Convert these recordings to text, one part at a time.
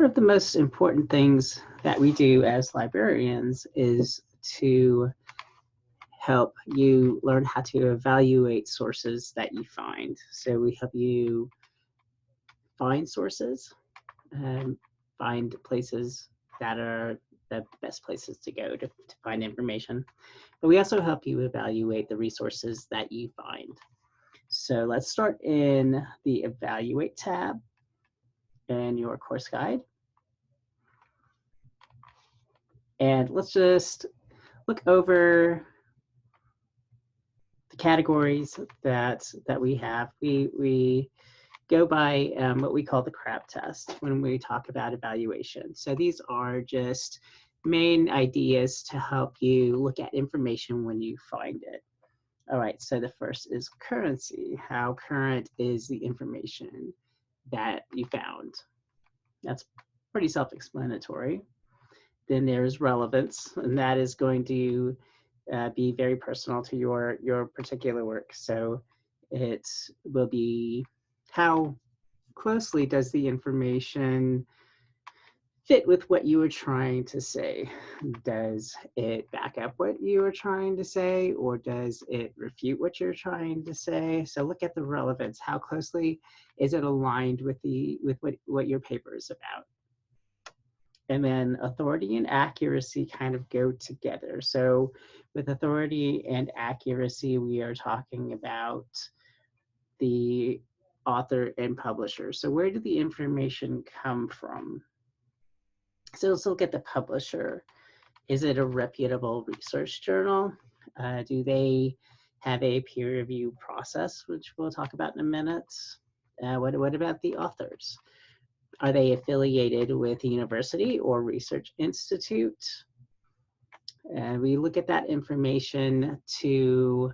One of the most important things that we do as librarians is to help you learn how to evaluate sources that you find. So we help you find sources and find places that are the best places to go to find information. But we also help you evaluate the resources that you find. So let's start in the Evaluate tab in your course guide. And let's just look over the categories that we have. We go by what we call the CRAB test when we talk about evaluation. So these are just main ideas to help you look at information when you find it. All right, so the first is currency. How current is the information that you found? That's pretty self-explanatory. Then there's relevance, and that is going to be very personal to your particular work. So it will be how closely does the information fit with what you were trying to say? Does it back up what you were trying to say, or does it refute what you're trying to say? So look at the relevance. How closely is it aligned with what your paper is about? And then authority and accuracy kind of go together. So with authority and accuracy, we are talking about the author and publisher. So where did the information come from? So let's look at the publisher. Is it a reputable research journal? Do they have a peer review process, which we'll talk about in a minute? What about the authors? Are they affiliated with a university or research institute? And we look at that information to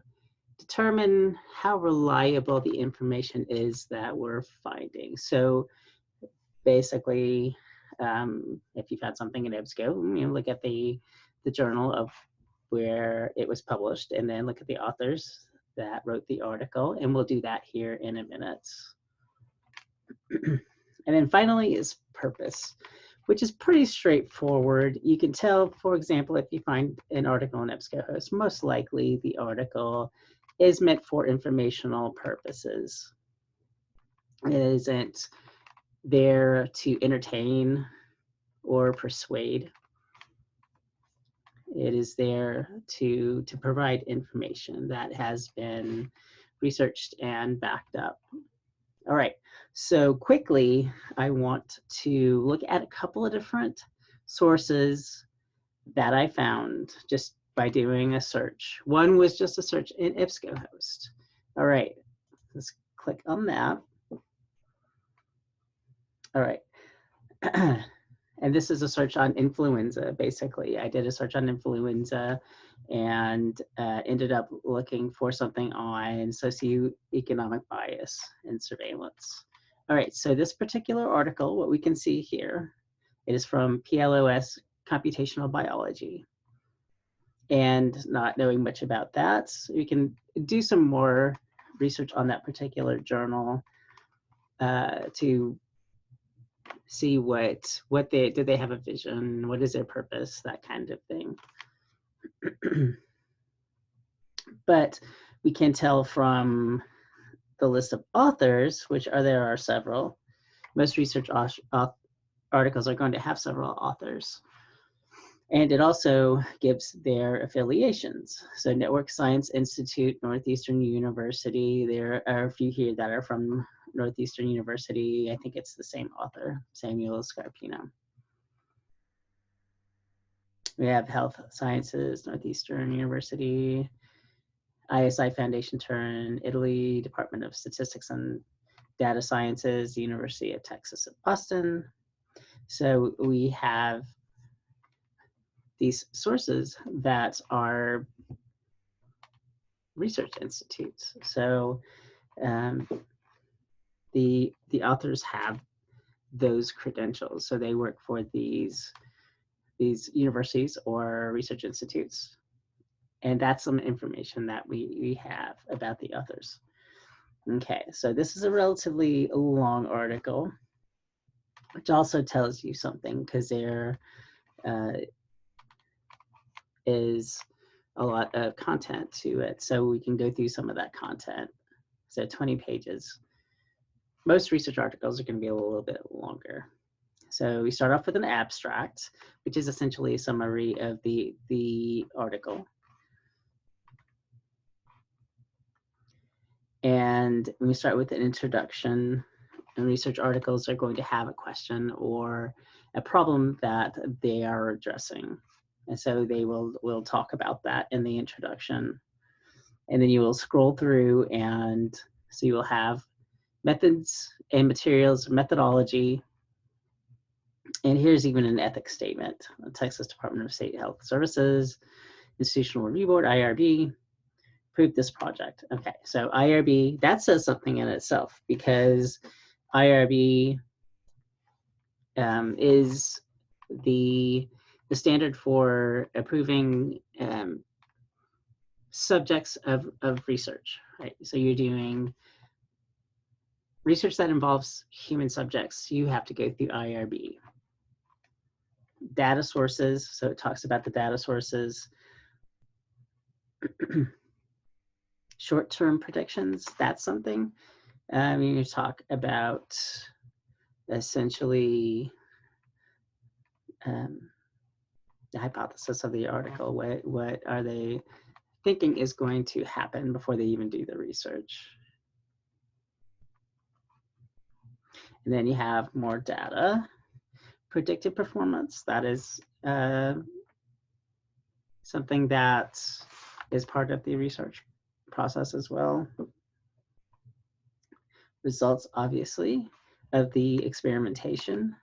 determine how reliable the information is that we're finding. So basically, if you've had something in EBSCO, you look at the journal of where it was published, and then look at the authors that wrote the article, and we'll do that here in a minute. And then finally is purpose, which is pretty straightforward. You can tell, for example, if you find an article in EBSCOhost, most likely the article is meant for informational purposes. It isn't there to entertain or persuade. It is there to provide information that has been researched and backed up. All right, so quickly, I want to look at a couple of different sources that I found just by doing a search. One was just a search in EBSCOhost. All right, let's click on that. All right. And this is a search on influenza, basically. I did a search on influenza and ended up looking for something on socioeconomic bias and surveillance. All right, so this particular article, what we can see here, it is from PLOS Computational Biology. And not knowing much about that, we can do some more research on that particular journal to see do they have a vision, what is their purpose, that kind of thing. But we can tell from the list of authors, which there are several. Most research articles are going to have several authors. And it also gives their affiliations. So Network Science Institute, Northeastern University, there are a few here that are from Northeastern University. I think it's the same author, Samuel Scarpino. We have Health Sciences, Northeastern University, ISI Foundation Turin, Italy, Department of Statistics and Data Sciences, University of Texas at Austin. So we have these sources that are research institutes. So the authors have those credentials. So they work for these universities or research institutes. And that's some information that we have about the authors. Okay, so this is a relatively long article. which also tells you something because there is a lot of content to it. So we can go through some of that content. So 20 pages. Most research articles are going to be a little bit longer. So we start off with an abstract, which is essentially a summary of the article. And we start with an introduction, and research articles are going to have a question or a problem that they are addressing. And so they will talk about that in the introduction. And then you will scroll through, and so you will have methods and materials, methodology, and here's even an ethics statement. The Texas Department of State Health Services, Institutional Review Board, IRB, approved this project. Okay, so IRB, that says something in itself because IRB is the standard for approving subjects of research, right? So you're doing research that involves human subjects, you have to go through IRB. Data sources, so it talks about the data sources. Short-term predictions, that's something. You talk about essentially the hypothesis of the article. What are they thinking is going to happen before they even do the research? And then you have more data. Predicted performance, that is something that is part of the research process as well. Results, obviously, of the experimentation.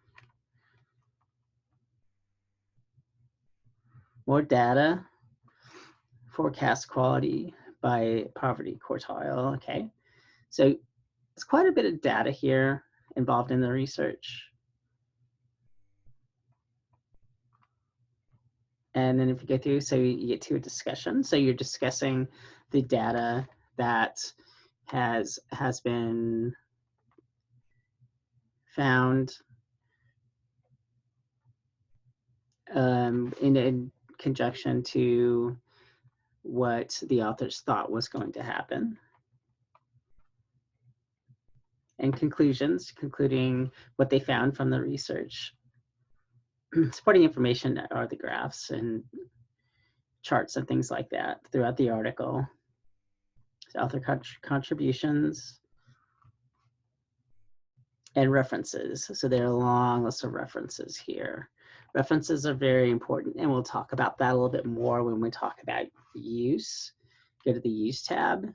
More data. Forecast quality by poverty quartile. Okay, so there's quite a bit of data here involved in the research. And then if you go through, so you get to a discussion. So you're discussing the data that has been found in conjunction to what the authors thought was going to happen. And conclusions, concluding what they found from the research. Supporting information are the graphs and charts and things like that throughout the article. So author contributions and references. So there are a long list of references here. References are very important, and we'll talk about that a little bit more when we talk about use. Go to the use tab,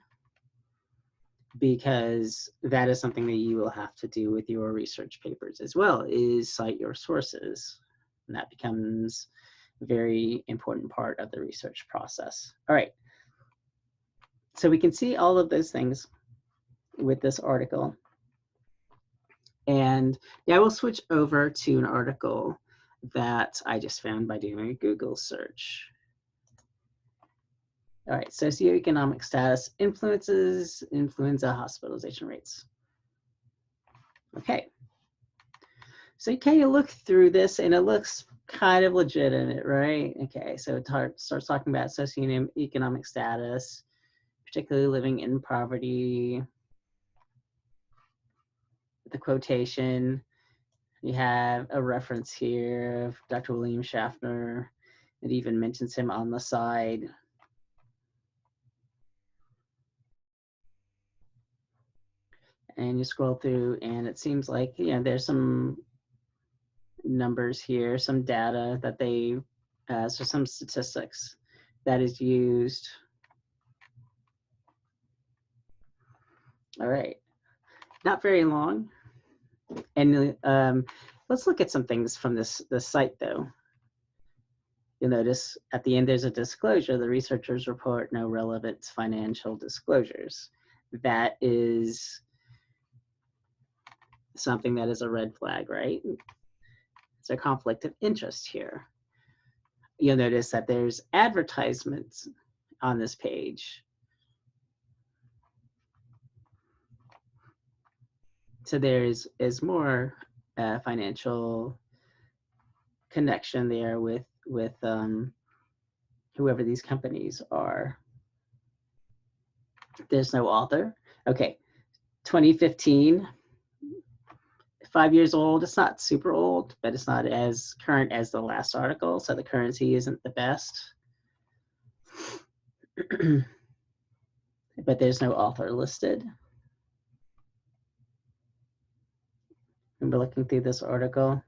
because that is something that you will have to do with your research papers as well, is cite your sources. And that becomes a very important part of the research process. All right. So we can see all of those things with this article. And yeah, I will switch over to an article that I just found by doing a Google search. All right, socioeconomic status influences influenza hospitalization rates. Okay. So you kind of look through this and it looks kind of legitimate, right? Okay, so it starts talking about socioeconomic status, particularly living in poverty. The quotation, you have a reference here of Dr. William Schaffner. It even mentions him on the side. And you scroll through and it seems like, you know, there's some numbers here, some data that they, so some statistics that is used. All right, not very long. And let's look at some things from this site though. You'll notice at the end there's a disclosure. The researchers report no relevant financial disclosures. That is something that is a red flag, right? It's a conflict of interest here. You'll notice that there's advertisements on this page. So there's more financial connection there with whoever these companies are. There's no author. Okay, 2015, 5 years old. It's not super old, but it's not as current as the last article, so the currency isn't the best. But there's no author listed. Remember looking through this article.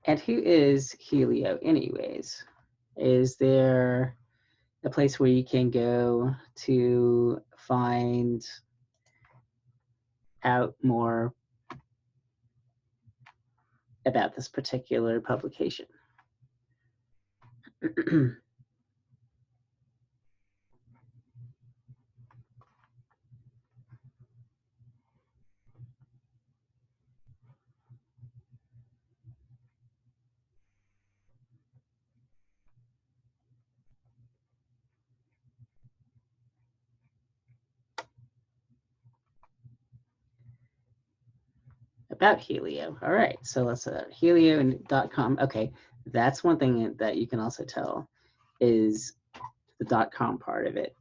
And who is Helio anyways? Is there a place where you can go to find out more about this particular publication? About Helio. All right, so let's Helio.com. Okay, that's one thing that you can also tell is the .com part of it.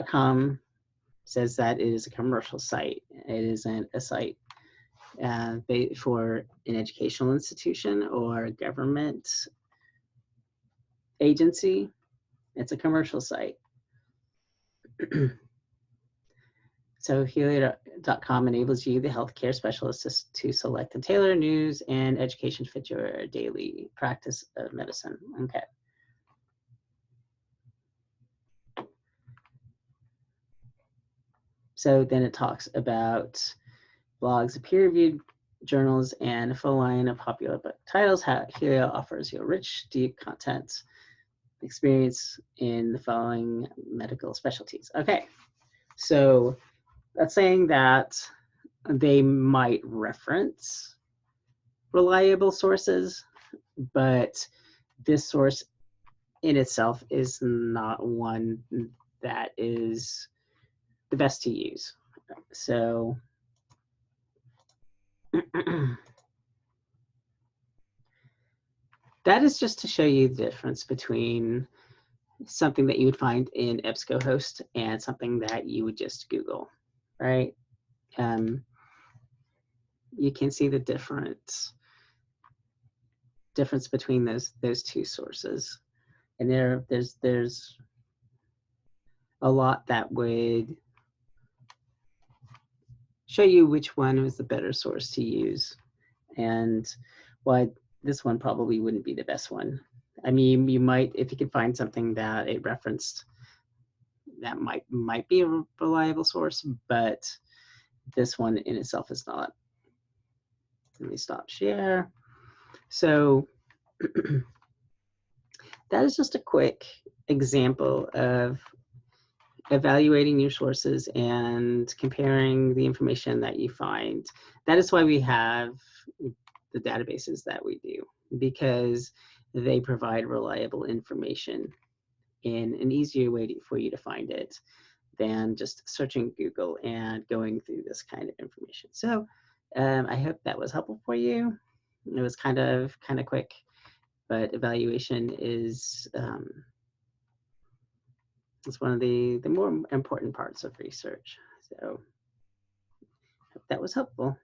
.com says that it is a commercial site. It isn't a site for an educational institution or a government agency. It's a commercial site. So Helio.com enables you, the healthcare specialist, to select and tailor news and education to fit your daily practice of medicine. Okay. So then it talks about blogs, peer-reviewed journals, and a full line of popular book titles. How Helio offers you a rich, deep content experience in the following medical specialties. Okay, so that's saying that they might reference reliable sources, but this source in itself is not one that is the best to use. So that is just to show you the difference between something that you would find in EBSCOhost and something that you would just Google, right? You can see the difference between those two sources, and there's a lot that would show you which one was the better source to use and why this one probably wouldn't be the best one. I mean, you might, if you could find something that it referenced that might be a reliable source, but this one in itself is not. Let me stop share. So that is just a quick example of evaluating your sources and comparing the information that you find. That is why we have the databases that we do, because they provide reliable information in an easier way for you to find it than just searching Google and going through this kind of information. So I hope that was helpful for you. It was kind of quick, but evaluation is it's one of the more important parts of research. So hope that was helpful.